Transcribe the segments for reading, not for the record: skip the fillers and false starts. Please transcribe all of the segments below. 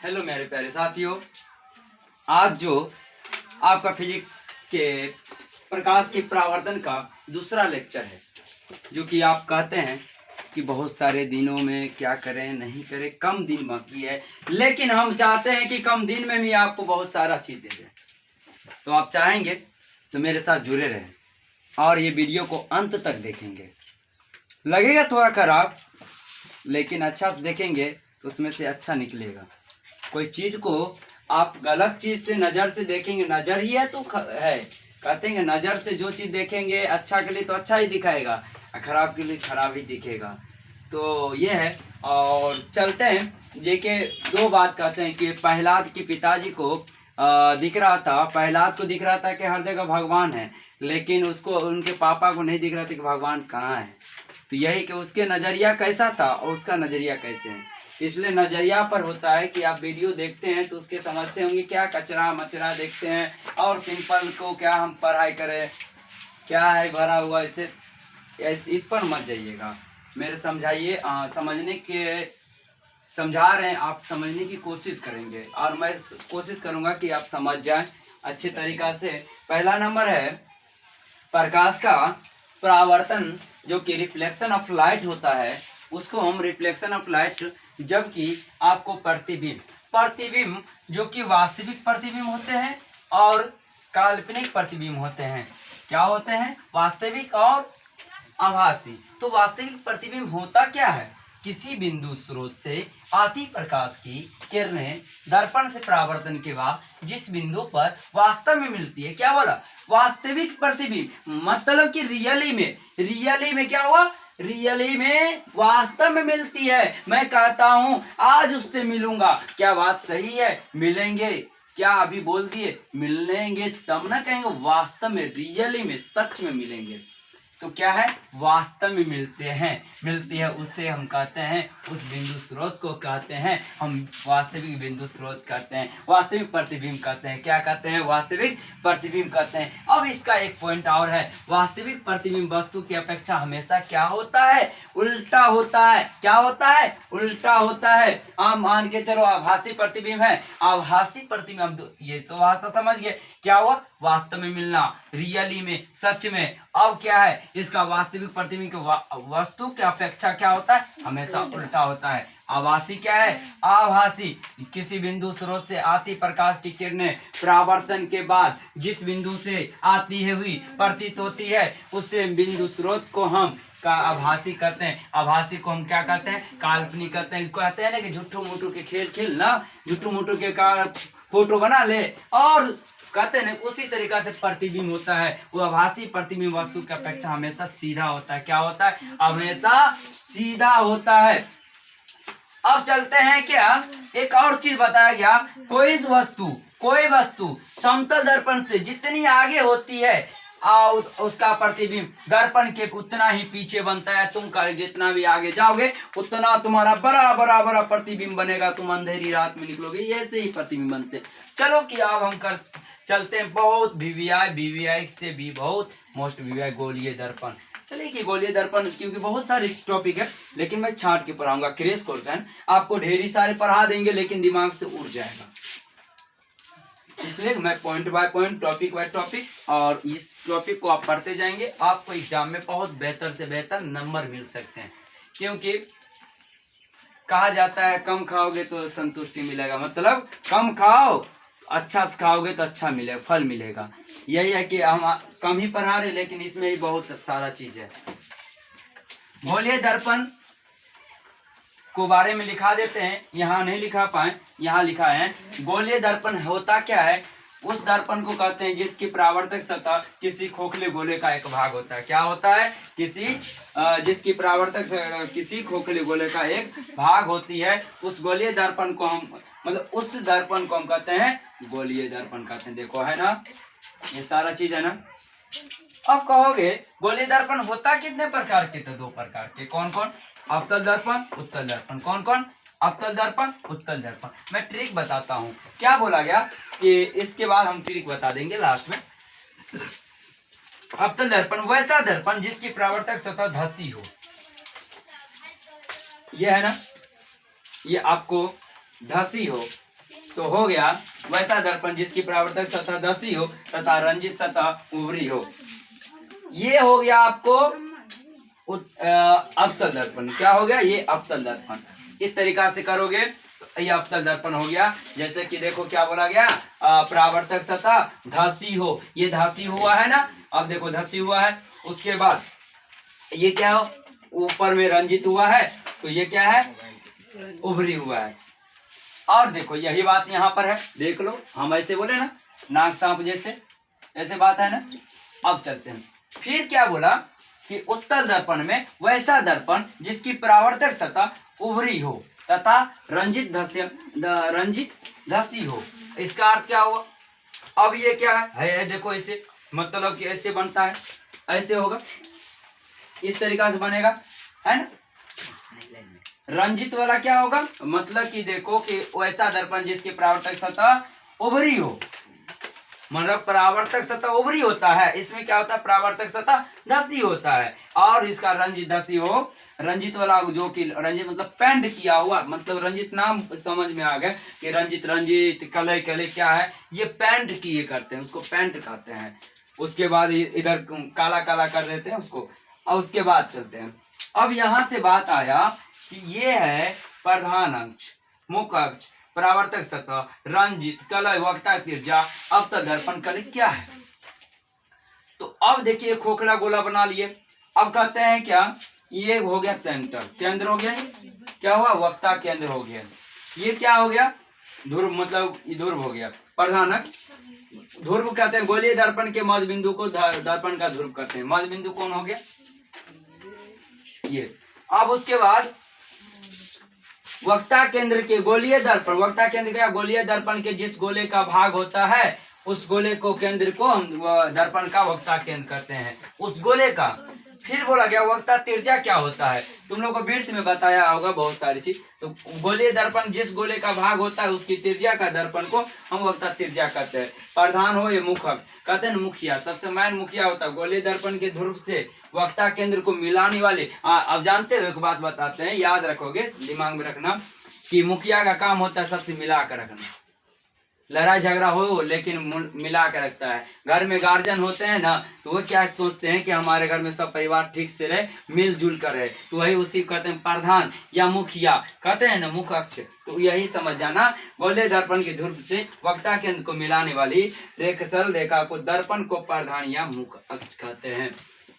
Hello मेरे प्यारे साथियों, आज जो आपका फिजिक्स के प्रकाश की परावर्तन का दूसरा लेक्चर है, जो कि आप कहते हैं कि बहुत सारे दिनों में क्या करें नहीं करें, कम दिन बाकी है, लेकिन हम चाहते हैं कि कम दिन में भी आपको बहुत सारा चीज़ दे दें। तो आप चाहेंगे तो मेरे साथ जुड़े रहें और ये वीडियो को अंत तक देखेंगे। लगेगा थोड़ा खराब, लेकिन अच्छा से देखेंगे तो उसमें से अच्छा निकलेगा। कोई चीज़ को आप गलत चीज़ से नज़र से देखेंगे, नज़र ही है तो है, कहते हैं नज़र से जो चीज़ देखेंगे अच्छा के लिए तो अच्छा ही दिखाएगा, खराब के लिए खराब ही दिखेगा। तो ये है। और चलते हैं जेके दो बात कहते हैं कि प्रहलाद के पिताजी को दिख रहा था, प्रहलाद को दिख रहा था कि हर जगह भगवान है, लेकिन उसको उनके पापा को नहीं दिख रहा था कि भगवान कहाँ है। तो यही कि उसके नज़रिया कैसा था और उसका नज़रिया कैसे है, इसलिए नज़रिया पर होता है कि आप वीडियो देखते हैं तो उसके समझते होंगे क्या कचरा मचरा देखते हैं, और सिंपल को क्या हम पढ़ाई करें, क्या है भरा हुआ, इसे इस पर मत जाइएगा। मेरे समझाइए, समझने के समझा रहे हैं, आप समझने की कोशिश करेंगे और मैं कोशिश करूंगा कि आप समझ जाएं अच्छे तरीक़ा से। पहला नंबर है प्रकाश का परावर्तन, जो कि रिफ्लेक्शन ऑफ लाइट होता है, उसको हम रिफ्लेक्शन ऑफ लाइट, जबकि आपको प्रतिबिंब जो कि वास्तविक प्रतिबिंब होते हैं और काल्पनिक प्रतिबिंब होते हैं। क्या होते हैं? वास्तविक और आभासी। तो वास्तविक प्रतिबिंब होता क्या है? किसी बिंदु स्रोत से आती प्रकाश की किरणें दर्पण से परावर्तन के बाद जिस बिंदु पर वास्तव में मिलती है, क्या बोला? वास्तविक प्रतिबिंब, मतलब कि रियली में क्या हुआ? रियली में वास्तव में मिलती है। मैं कहता हूं आज उससे मिलूंगा, क्या बात सही है? मिलेंगे, क्या अभी बोल दिए मिलेंगे तब ना कहेंगे, वास्तव में रियली में सच में मिलेंगे। तो क्या है? वास्तव में मिलती है, उससे हम कहते हैं, उस बिंदु स्रोत को कहते हैं हम वास्तविक बिंदु स्रोत कहते हैं, वास्तविक प्रतिबिंब कहते हैं। क्या कहते हैं? वास्तविक प्रतिबिंब कहते हैं। अब इसका एक पॉइंट और है, वास्तविक प्रतिबिंब वस्तु की अपेक्षा हमेशा क्या होता है? उल्टा होता है। क्या होता है? उल्टा होता है। आप मान के चलो आभासी प्रतिबिंब है, आभासी प्रतिबिंब, ये तो भाषा समझ गए, क्या हुआ? वास्तव में मिलना, रियली में, सच में। अब क्या है? इसका वास्तविक प्रतिबिंब वस्तु की अपेक्षा क्या होता है? हमेशा उल्टा होता है। आभासी क्या है? आभासी किसी बिंदु स्रोत से आती प्रकाश की किरणें परावर्तन के बाद जिस बिंदु से आती है हुई प्रतीत होती है, उससे बिंदु स्रोत को हम का आभासी कहते हैं। आभासी को हम क्या कहते हैं? काल्पनिक कहते हैं। कहते हैं ना कि झूठू मूठू के खेल ना, झूठू मूठू के का फोटो बना ले, और कहते हैं उसी तरीका से प्रतिबिंब होता है। वो आभासी प्रतिबिंब वस्तु की अपेक्षा हमेशा सीधा होता है। क्या होता है? हमेशा सीधा होता है। अब चलते हैं, क्या एक और चीज बताया गया, कोई वस्तु समतल दर्पण से जितनी आगे होती है और उसका प्रतिबिंब दर्पण के उतना ही पीछे बनता है। तुम जितना भी आगे जाओगे उतना तुम्हारा बड़ा प्रतिबिंब बनेगा, तुम अंधेरी रात में निकलोगे, ऐसे ही प्रतिबिंब बनते। चलो कि अब हम चलते हैं बहुत बीवीआई से भी बहुत मोस्ट बीवीआई गोलीय दर्पण। चलिए कि गोलीय दर्पण, क्योंकि बहुत सारे टॉपिक है, लेकिन मैं छांट के पढ़ाऊंगा। क्रैश कोर्स है, आपको ढेरी सारे पढ़ा देंगे लेकिन दिमाग से उड़ जाएगा, इसलिए मैं point by point, topic by topic, और इस टॉपिक को आप पढ़ते जाएंगे, आपको एग्जाम में बहुत बेहतर से बेहतर नंबर मिल सकते हैं। क्योंकि कहा जाता है कम खाओगे तो संतुष्टि मिलेगा, मतलब कम खाओ, अच्छा से खाओगे तो अच्छा मिलेगा, फल मिलेगा। यही है कि हम कम ही पढ़ा रहे, लेकिन इसमें ही बहुत सारा चीज है। गोलीय दर्पण को बारे में लिखा देते हैं, यहाँ नहीं लिखा पाए, यहाँ लिखा है। गोलीय दर्पण होता क्या है? उस दर्पण को कहते हैं जिसकी परावर्तक सतह किसी खोखले गोले का एक भाग होता है। क्या होता है? जिसकी परावर्तक किसी खोखले गोले का एक भाग होती है, उस गोलीय दर्पण को हम, मतलब उस दर्पण को हम कहते हैं गोलीय दर्पण कहते हैं। देखो है ना, ये सारा चीज है ना। अब कहोगे गोलीय दर्पण होता कितने प्रकार के? तो दो प्रकार के। कौन कौन? अवतल दर्पण, उत्तल दर्पण। कौन कौन? अवतल दर्पण, उत्तल दर्पण। मैं ट्रिक बताता हूँ। क्या बोला गया कि इसके बाद हम ट्रिक बता देंगे लास्ट में। अवतल दर्पण वैसा दर्पण जिसकी परावर्तक सतह धसी हो। यह है ना, ये आपको धसी हो, तो हो गया वैसा दर्पण जिसकी परावर्तक सतह धसी हो तथा रंजित सतह उभरी हो। ये हो गया आपको अवतल दर्पण। क्या हो गया? ये अवतल दर्पण। इस तरीका से करोगे तो ये अवतल दर्पण हो गया। जैसे कि देखो क्या बोला गया, परावर्तक सतह धसी हो, ये धसी हुआ है ना, अब देखो धसी हुआ है। उसके बाद ये क्या हो, ऊपर में रंजित हुआ है, तो ये क्या है, उभरी हुआ है। और देखो यही बात यहाँ पर है, देख लो, हम ऐसे बोले ना नाक सांप जैसे, ऐसे बात है ना। अब चलते हैं, फिर क्या बोला कि उत्तल दर्पण में वैसा दर्पण जिसकी परावर्तक सतह उभरी हो तथा रंजित धसी हो। इसका अर्थ क्या हुआ? अब ये क्या है देखो ऐसे, मतलब कि ऐसे बनता है, ऐसे होगा, इस तरीका से बनेगा, है ना। रंजित वाला क्या होगा, मतलब कि देखो कि वैसा दर्पण जिसकी परावर्तक सतह उभरी हो, मतलब परावर्तक सतह उभरी होता है, इसमें क्या होता है, परावर्तक सतह धसी होता है। और इसका रंजित धसी हो, रंजित वाला जो कि रंजित मतलब पेंट किया हुआ, मतलब रंजित नाम समझ में आ गया कि रंजित कलय क्या है, ये पेंट किए करते हैं, उसको पेंट कहते हैं। उसके बाद इधर काला काला कर देते हैं उसको। और उसके बाद चलते हैं, अब यहाँ से बात आया कि ये है प्रधान अक्ष, मुख्य अक्ष, परावर्तक सतह, रंजित, कलय, वक्ता, तिर्जा, अवतल दर्पण कलय क्या है। तो अब देखिए खोखला गोला बना लिए। अब कहते हैं क्या, ये हो गया सेंटर, केंद्र हो गया, क्या हुआ, वक्ता केंद्र हो गया। ये क्या हो गया, ध्रुव, मतलब ध्रुव हो गया। प्रधान अक्ष, ध्रुव कहते हैं, गोलीय दर्पण के मध्य बिंदु को दर्पण का ध्रुव कहते हैं। मध्य बिंदु कौन हो गया, ये। अब उसके बाद वक्ता केंद्र के गोलीय दर्पण, वक्ता केंद्र का गोलीय दर्पण के जिस गोले का भाग होता है उस गोले को केंद्र को हम दर्पण का वक्ता केंद्र कहते हैं, उस गोले का। फिर बोला गया वक्ता तिर्जा क्या होता है, तुम लोग को वृत्त में बताया होगा बहुत सारी चीज। तो गोलीय दर्पण जिस गोले का भाग होता है उसकी तिर्जा का दर्पण को हम वक्ता तिर्जा कहते हैं। प्रधान हो ये मुख्य कहते हैं, मुखिया सबसे मैन मुखिया होता है। गोलीय दर्पण के ध्रुव से वक्ता केंद्र को मिलाने वाले, अब जानते हो एक बात बताते हैं, याद रखोगे, दिमाग में रखना कि मुखिया का काम होता है सबसे मिला कर रखना। लड़ाई झगड़ा हो लेकिन मिला के रखता है। घर में गार्जियन होते हैं ना, तो वो क्या सोचते हैं कि हमारे घर में सब परिवार ठीक से रहे, मिलजुल कर रहे, तो वही उसी कहते हैं प्रधान या मुखिया कहते हैं ना, मुख्य अक्ष। तो यही समझ जाना, गोलीय दर्पण के ध्रुव से वक्ता केंद्र को मिलाने वाली रेखसल रेखा को दर्पण को प्रधान या मुख्य अक्ष कहते हैं।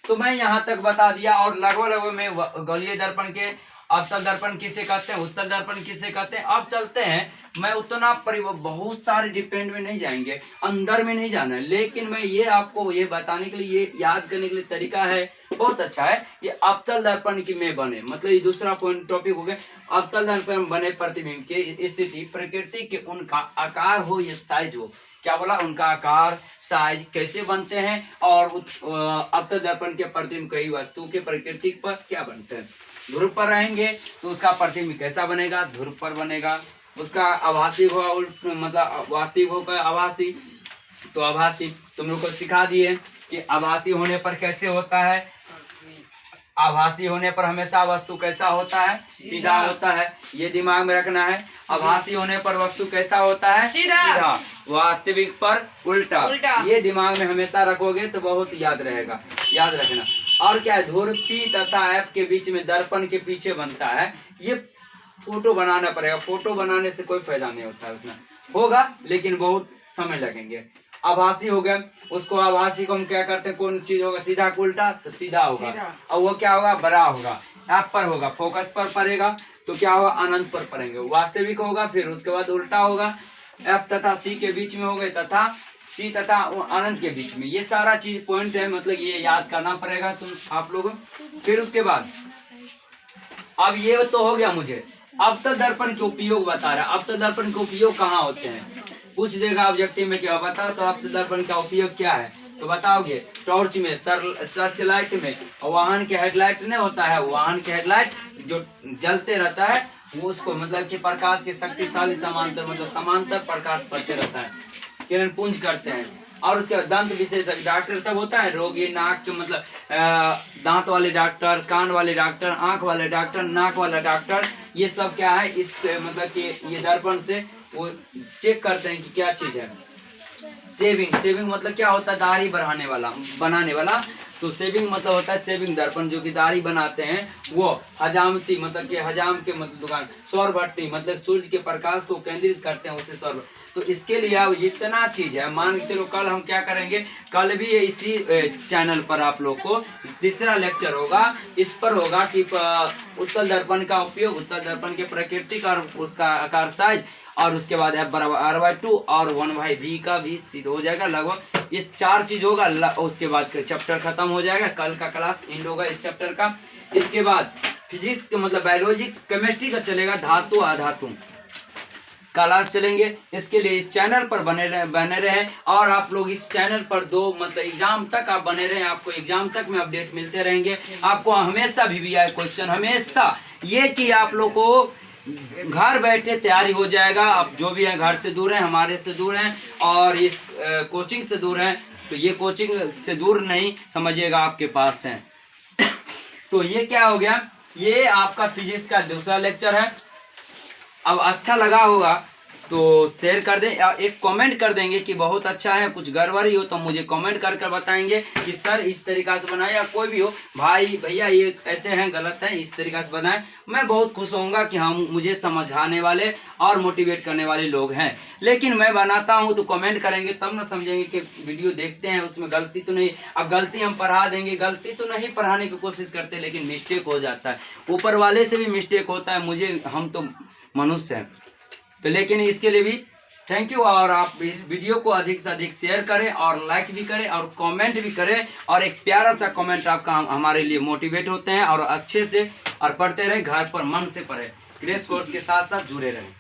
तो मैं यहाँ तक बता दिया। और लगभग में गोलीय दर्पण के अवतल दर्पण किसे कहते हैं, उत्तल दर्पण किसे कहते हैं। अब चलते हैं, मैं उतना बहुत सारे डिपेंड में नहीं जाएंगे, अंदर में नहीं जाना है, लेकिन मैं ये आपको ये बताने के लिए, ये याद करने के लिए तरीका है, बहुत अच्छा है। ये अवतल दर्पण की में बने, मतलब ये दूसरा पॉइंट टॉपिक हो गया। अवतल दर्पण बने प्रतिबिंब की स्थिति प्रकृति के उनका आकार हो या साइज हो, क्या बोला, उनका आकार साइज कैसे बनते हैं। और अवतल दर्पण के प्रतिबिंब कई वस्तु के प्रकृति पर क्या बनते हैं, ध्रुव पर रहेंगे तो उसका प्रतिबिंब कैसा बनेगा, ध्रुव पर बनेगा। उसका आभासी होगा, मतलब वास्तविक होगा आभासी, तो आभासी तुम लोग को सिखा दिए कि आभासी होने पर कैसे होता है। आभासी होने पर हमेशा वस्तु कैसा होता है, सीधा होता है, ये दिमाग में रखना है। आभासी होने पर वस्तु कैसा होता है, सीधा। वास्तविक पर उल्टा, ये दिमाग में हमेशा रखोगे तो बहुत याद रहेगा, याद रखना। और क्या है, ध्रुव P तथा F के बीच में दर्पण के पीछे बनता है। ये फोटो बनाना पड़ेगा, फोटो बनाने से कोई फायदा नहीं होता, उतना होगा लेकिन बहुत समय लगेंगे। आभासी हो गया, उसको आभासी को हम क्या करते हैं, कौन चीज होगा, सीधा उल्टा, तो सीधा होगा। और वो क्या होगा, बड़ा होगा, F पर होगा, फोकस पर पड़ेगा, तो क्या होगा, अनंत पर पड़ेंगे। वास्तविक होगा, फिर उसके बाद उल्टा होगा, F तथा C के बीच में हो गए, तथा C तथा अनंत के बीच में। ये सारा चीज पॉइंट है, मतलब ये याद करना पड़ेगा तुम आप लोगों। फिर उसके बाद अब ये तो हो गया मुझे अवतल दर्पण के उपयोग बता रहा है। अवतल दर्पण के उपयोग कहाँ होते हैं, पूछ देगा ऑब्जेक्टिव में, क्या बताओ तो अवतल दर्पण का उपयोग क्या है, तो बताओगे टॉर्च में, सर्च लाइट में, और वाहन के हेडलाइट नहीं होता है, वाहन के हेडलाइट जो जलते रहता है, वो उसको मतलब कि प्रकाश के शक्तिशाली समांतर, मतलब समांतर प्रकाश पड़ते रहता है, किरण पुंज करते हैं। और उसके दंत विशेषज्ञ डॉक्टर सब होता है, रोगी, नाक के मतलब दांत वाले डॉक्टर, कान वाले डॉक्टर, आंख वाले डॉक्टर, नाक वाला डॉक्टर, ये सब क्या है, इस मतलब कि ये दर्पण से वो चेक करते हैं कि क्या चीज़ है। सेविंग मतलब क्या होता है, दाढ़ी बढ़ाने वाला, बनाने वाला। तो सेविंग मतलब होता है सेविंग दर्पण, जो कि दाढ़ी बनाते हैं वो। हजामती मतलब कि हजाम के मतलब दुकान। सौर भट्टी मतलब सूर्य के प्रकाश को केंद्रित करते हैं, उसे सौर। तो इसके लिए अब इतना चीज है, मान के चलो कल हम क्या करेंगे, कल भी इसी चैनल पर आप लोग को तीसरा लेक्चर होगा, इस पर होगा कि उत्तल दर्पण का उपयोग, उत्तल दर्पण के प्राकृतिक और उसका आकार साइज, और उसके बाद R/2 और 1/v का भी सीध हो जाएगा लगभग। ये 4 चीज होगा, उसके बाद चैप्टर खत्म हो जाएगा, कल का क्लास एंड होगा इस चैप्टर का। इसके बाद फिजिक्स के मतलब बायोलॉजी केमिस्ट्री का चलेगा, धातु अधातु क्लास चलेंगे। इसके लिए इस चैनल पर बने रहे और आप लोग इस चैनल पर मतलब एग्जाम तक आप बने रहे, आपको एग्जाम तक में अपडेट मिलते रहेंगे। आपको हमेशा VVI क्वेश्चन, हमेशा ये कि आप लोग को घर बैठे तैयारी हो जाएगा। आप जो भी है घर से दूर हैं, हमारे से दूर हैं और इस कोचिंग से दूर हैं, तो ये कोचिंग से दूर नहीं समझिएगा, आपके पास हैं। तो ये क्या हो गया, ये आपका फिजिक्स का दूसरा लेक्चर है। अब अच्छा लगा होगा तो शेयर कर दें, एक कमेंट कर देंगे कि बहुत अच्छा है। कुछ गड़बड़ी हो तो मुझे कमेंट कर बताएंगे कि सर इस तरीक़ा से बनाए, या कोई भी हो भाई भैया ये ऐसे हैं गलत है, इस तरीक़ा से बनाएं। मैं बहुत खुश होऊंगा कि हम मुझे समझाने वाले और मोटिवेट करने वाले लोग हैं। लेकिन मैं बनाता हूं तो कमेंट करेंगे तब ना समझेंगे कि वीडियो देखते हैं उसमें गलती तो नहीं। अब गलती हम पढ़ा देंगे, गलती तो नहीं पढ़ाने की कोशिश करते, लेकिन मिस्टेक हो जाता है। ऊपर वाले से भी मिस्टेक होता है, मुझे, हम तो मनुष्य हैं। तो लेकिन इसके लिए भी थैंक यू। और आप इस वीडियो को अधिक से अधिक शेयर करें और लाइक भी करें और कमेंट भी करें, और एक प्यारा सा कमेंट आपका हमारे लिए मोटिवेट होते हैं। और अच्छे से और पढ़ते रहें, घर पर मन से पढ़ें, क्रैश कोर्स के साथ साथ जुड़े रहें।